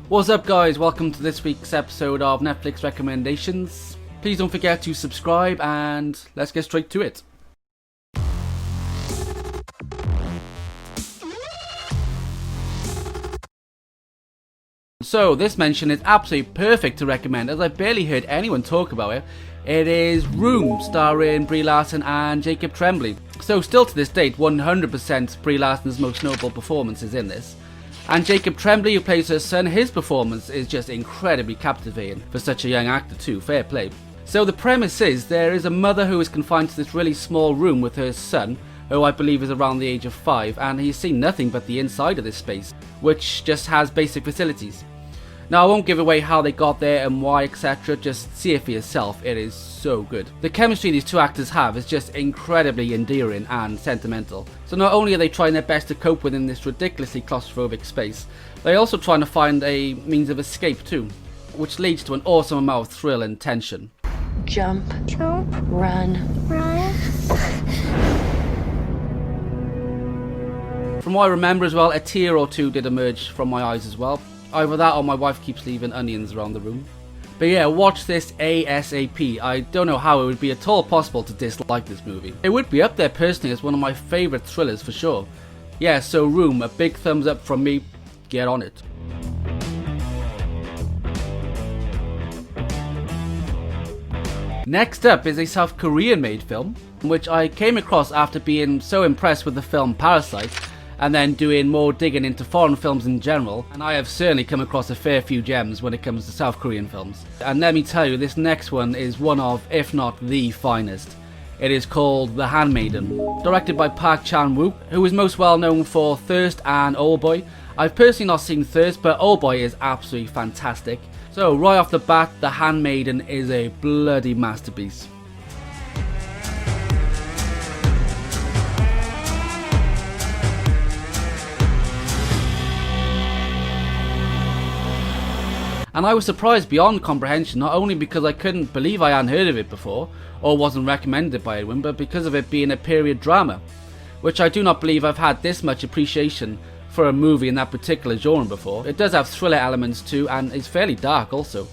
What's up guys, welcome to this week's episode of Netflix Recommendations. Please don't forget to subscribe and let's get straight to it. So this mention is absolutely perfect to recommend as I've barely heard anyone talk about it. It is Room, starring Brie Larson and Jacob Tremblay. So still to this date, 100% Brie Larson's most notable performance is in this. And Jacob Tremblay, who plays her son, his performance is just incredibly captivating for such a young actor too, fair play. So the premise is there is a mother who is confined to this really small room with her son, who I believe is around the age of 5, and he's seen nothing but the inside of this space, which just has basic facilities. Now I won't give away how they got there and why, etc, just see it for yourself, it is so good. The chemistry these two actors have is just incredibly endearing and sentimental. So not only are they trying their best to cope within this ridiculously claustrophobic space, they're also trying to find a means of escape too, which leads to an awesome amount of thrill and tension. Jump, run. From what I remember as well, a tear or two did emerge from my eyes as well. Either that or my wife keeps leaving onions around the room. But yeah, watch this ASAP. I don't know how it would be at all possible to dislike this movie. It would be up there personally as one of my favourite thrillers for sure. Yeah, so Room, a big thumbs up from me. Get on it. Next up is a South Korean made film, which I came across after being so impressed with the film Parasite, and then doing more digging into foreign films in general, and I have certainly come across a fair few gems when it comes to South Korean films. And let me tell you, this next one is one of, if not the finest. It is called The Handmaiden, directed by Park Chan-wook, who is most well known for Thirst and Oldboy. I've personally not seen Thirst, but Oldboy is absolutely fantastic. So right off the bat, The Handmaiden is a bloody masterpiece. And I was surprised beyond comprehension, not only because I couldn't believe I hadn't heard of it before, or wasn't recommended by anyone, but because of it being a period drama, which I do not believe I've had this much appreciation for a movie in that particular genre before. It does have thriller elements too, and is fairly dark also,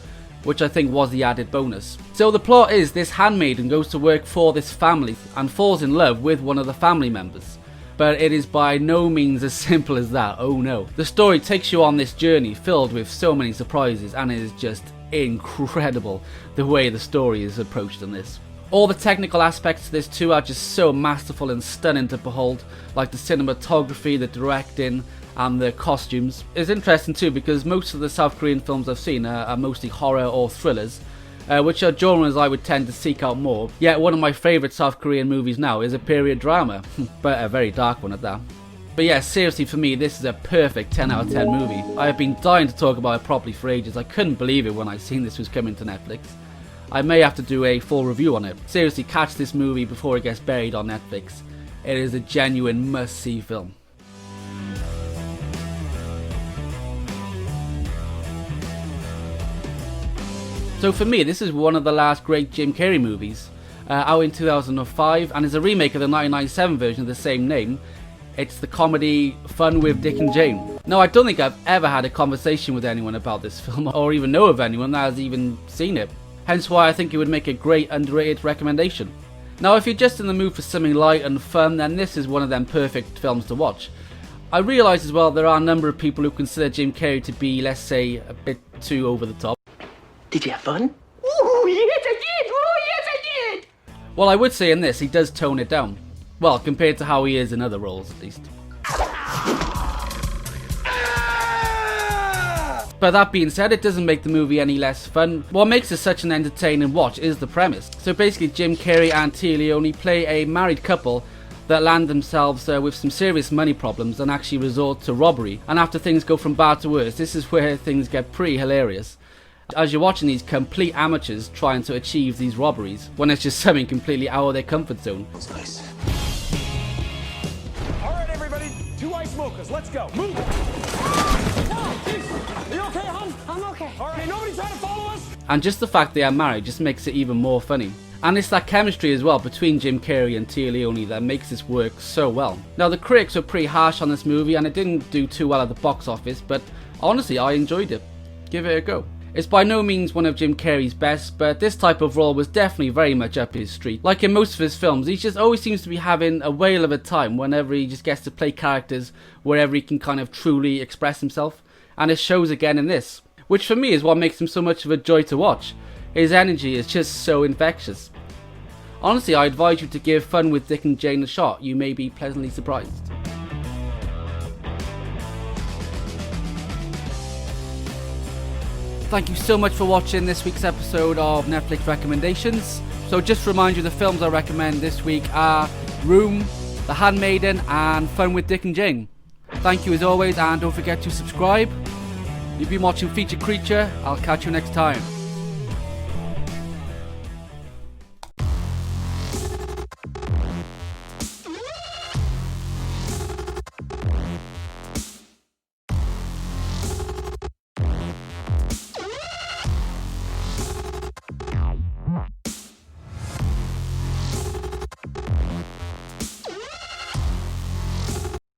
which I think was the added bonus. So the plot is this handmaiden goes to work for this family and falls in love with one of the family members. But it is by no means as simple as that, oh no. The story takes you on this journey filled with so many surprises, and it is just incredible the way the story is approached in this. All the technical aspects to this too are just so masterful and stunning to behold, like the cinematography, the directing, and the costumes. It's interesting too because most of the South Korean films I've seen are mostly horror or thrillers, which are genres I would tend to seek out more. Yet one of my favourite South Korean movies now is a period drama, but a very dark one at that. But yeah, seriously for me this is a perfect 10 out of 10 movie. I have been dying to talk about it properly for ages. I couldn't believe it when I seen this was coming to Netflix. I may have to do a full review on it. Seriously, catch this movie before it gets buried on Netflix. It is a genuine must-see film. So for me, this is one of the last great Jim Carrey movies, out in 2005, and is a remake of the 1997 version of the same name. It's the comedy Fun with Dick and Jane. Now, I don't think I've ever had a conversation with anyone about this film, or even know of anyone that has even seen it. Hence why I think it would make a great underrated recommendation. Now, if you're just in the mood for something light and fun, then this is one of them perfect films to watch. I realise as well there are a number of people who consider Jim Carrey to be, let's say, a bit too over the top. Did you have fun? Oh, yes, I did! Oh, yes, I did! Well, I would say in this, he does tone it down. Well, compared to how he is in other roles, at least. But that being said, it doesn't make the movie any less fun. What makes it such an entertaining watch is the premise. So basically, Jim Carrey and Tia Leone play a married couple that land themselves with some serious money problems and actually resort to robbery. And after things go from bad to worse, this is where things get pretty hilarious. As you're watching these complete amateurs trying to achieve these robberies, when it's just something completely out of their comfort zone. That's nice. Alright everybody, 2 ice mochas, let's go. Move! Are you okay, hon? I'm okay. Alright, nobody trying to follow us? And just the fact they are married just makes it even more funny. And it's that chemistry as well between Jim Carrey and Tia Leone that makes this work so well. Now the critics were pretty harsh on this movie and it didn't do too well at the box office, but honestly I enjoyed it. give it a go. It's by no means one of Jim Carrey's best, but this type of role was definitely very much up his street. Like in most of his films, he just always seems to be having a whale of a time whenever he just gets to play characters wherever he can kind of truly express himself, and it shows again in this, which for me is what makes him so much of a joy to watch. His energy is just so infectious. Honestly, I advise you to give Fun with Dick and Jane a shot. You may be pleasantly surprised. Thank you so much for watching this week's episode of Netflix Recommendations. So just to remind you, the films I recommend this week are Room, The Handmaiden and Fun with Dick and Jane. Thank you as always, and don't forget to subscribe. You've been watching Feature Creature. I'll catch you next time.